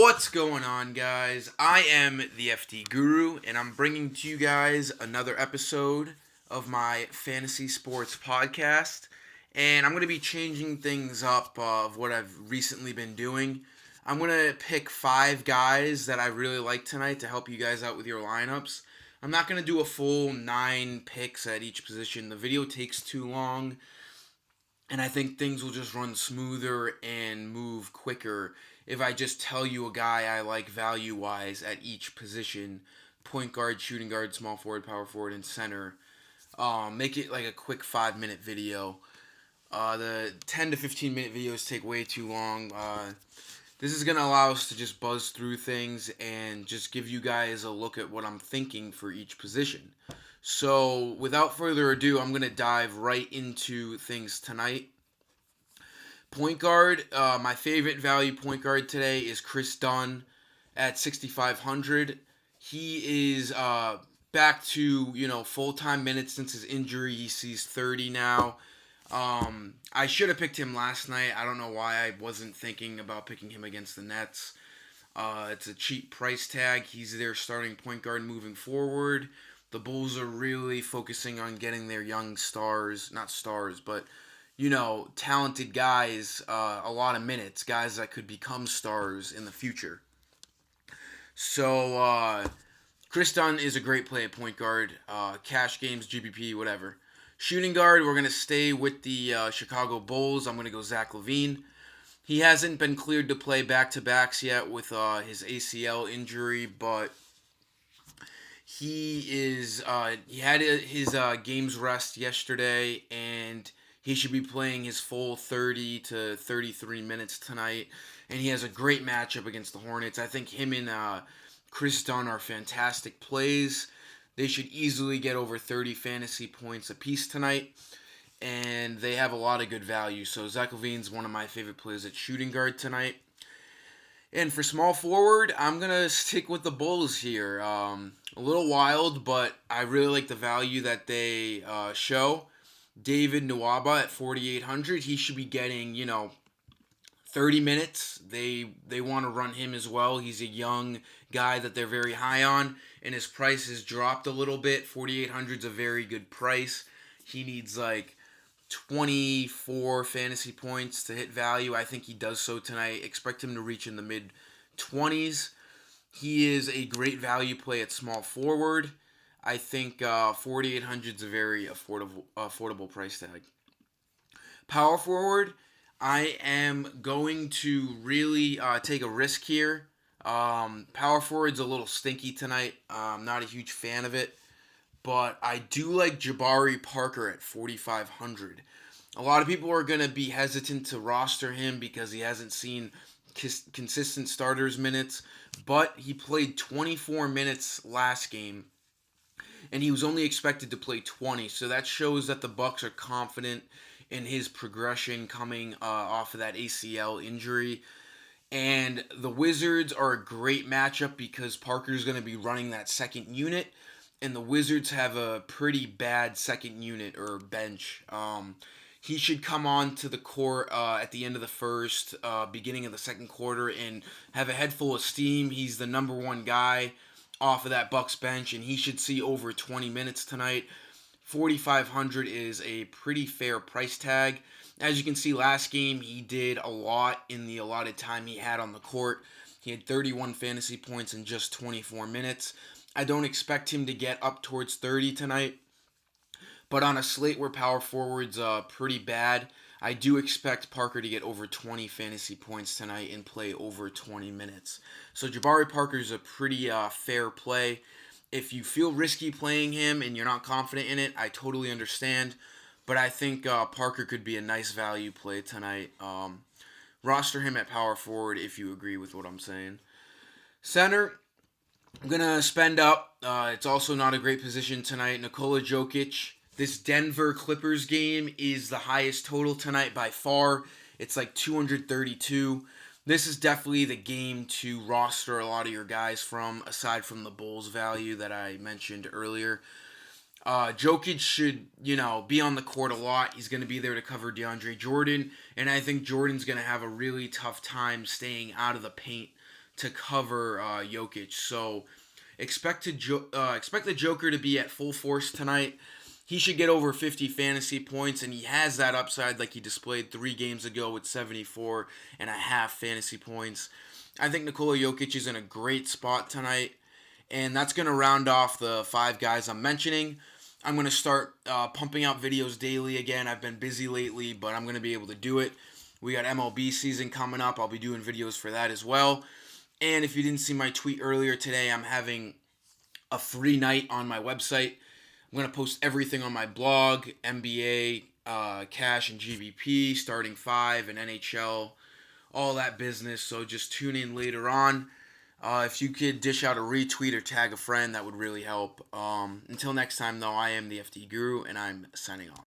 What's going on, guys? I am the FD Guru, and I'm bringing to you guys another episode of my fantasy sports podcast. And I'm going to be changing things up of what I've recently been doing. I'm going to pick 5 guys that I really like tonight to help you guys out with your lineups. I'm not going to do a full 9 picks at each position. The video takes too long, and I think things will just run smoother and move quicker if I just tell you a guy I like value wise at each position: point guard, shooting guard, small forward, power forward, and center. Make it like a quick 5-minute video. The 10 to 15-minute videos take way too long. This is going to allow us to just buzz through things and just give you guys a look at what I'm thinking for each position. So, without further ado, I'm going to dive right into things tonight. Point guard, my favorite value point guard today is Chris Dunn at 6,500. He is back to, full-time minutes since his injury. He sees 30 now. I should have picked him last night. I don't know why I wasn't thinking about picking him against the Nets. It's a cheap price tag. He's their starting point guard moving forward. The Bulls are really focusing on getting their young stars, not stars, but, talented guys, a lot of minutes, guys that could become stars in the future. So, Chris Dunn is a great play at point guard, cash games, GBP, whatever. Shooting guard, we're going to stay with the Chicago Bulls. I'm going to go Zach LaVine. He hasn't been cleared to play back-to-backs yet with his ACL injury, but he had his games rest yesterday, and he should be playing his full 30 to 33 minutes tonight. And he has a great matchup against the Hornets. I think him and Chris Dunn are fantastic plays. They should easily get over 30 fantasy points apiece tonight, and they have a lot of good value. So Zach LaVine's one of my favorite plays at shooting guard tonight. And for small forward, I'm going to stick with the Bulls here. A little wild, but I really like the value that they show. David Nwaba at 4,800. He should be getting, 30 minutes. They want to run him as well. He's a young guy that they're very high on, and his price has dropped a little bit. 4,800 is a very good price. He needs like 24 fantasy points to hit value. I think he does so tonight. Expect him to reach in the mid-20s. He is a great value play at small forward. I think 4,800 is a very affordable price tag. Power forward, I am going to really take a risk here. Power forward's a little stinky tonight. I'm not a huge fan of it. But I do like Jabari Parker at 4,500. A lot of people are going to be hesitant to roster him because he hasn't seen consistent starters minutes. But he played 24 minutes last game, and he was only expected to play 20. So that shows that the Bucks are confident in his progression coming off of that ACL injury. And the Wizards are a great matchup because Parker's going to be running that second unit. And the Wizards have a pretty bad second unit or bench. He should come on to the court at the end of the first, beginning of the second quarter, and have a head full of steam. He's the number one guy off of that Bucks bench, and he should see over 20 minutes tonight. 4,500 is a pretty fair price tag. As you can see, last game he did a lot in the allotted time he had on the court. He had 31 fantasy points in just 24 minutes. I don't expect him to get up towards 30 tonight, but on a slate where power forward's pretty bad, I do expect Parker to get over 20 fantasy points tonight and play over 20 minutes. So Jabari Parker's a pretty fair play. If you feel risky playing him and you're not confident in it, I totally understand, but I think Parker could be a nice value play tonight. Roster him at power forward if you agree with what I'm saying. Center, I'm going to spend up. It's also not a great position tonight. Nikola Jokic. This Denver Clippers game is the highest total tonight by far. It's like 232. This is definitely the game to roster a lot of your guys from, aside from the Bulls value that I mentioned earlier. Jokic should, be on the court a lot. He's going to be there to cover DeAndre Jordan, and I think Jordan's going to have a really tough time staying out of the paint to cover Jokic. So expect the Joker to be at full force tonight. He should get over 50 fantasy points, and he has that upside like he displayed 3 games ago with 74.5 fantasy points. I think Nikola Jokic is in a great spot tonight, and that's going to round off the 5 guys I'm mentioning. I'm going to start pumping out videos daily again. I've been busy lately, but I'm going to be able to do it. We got MLB season coming up. I'll be doing videos for that as well. And if you didn't see my tweet earlier today, I'm having a free night on my website. I'm going to post everything on my blog, NBA, Cash, and GVP, starting 5, and NHL, all that business. So just tune in later on. If you could dish out a retweet or tag a friend, that would really help. Until next time, though, I am the FD Guru, and I'm signing off.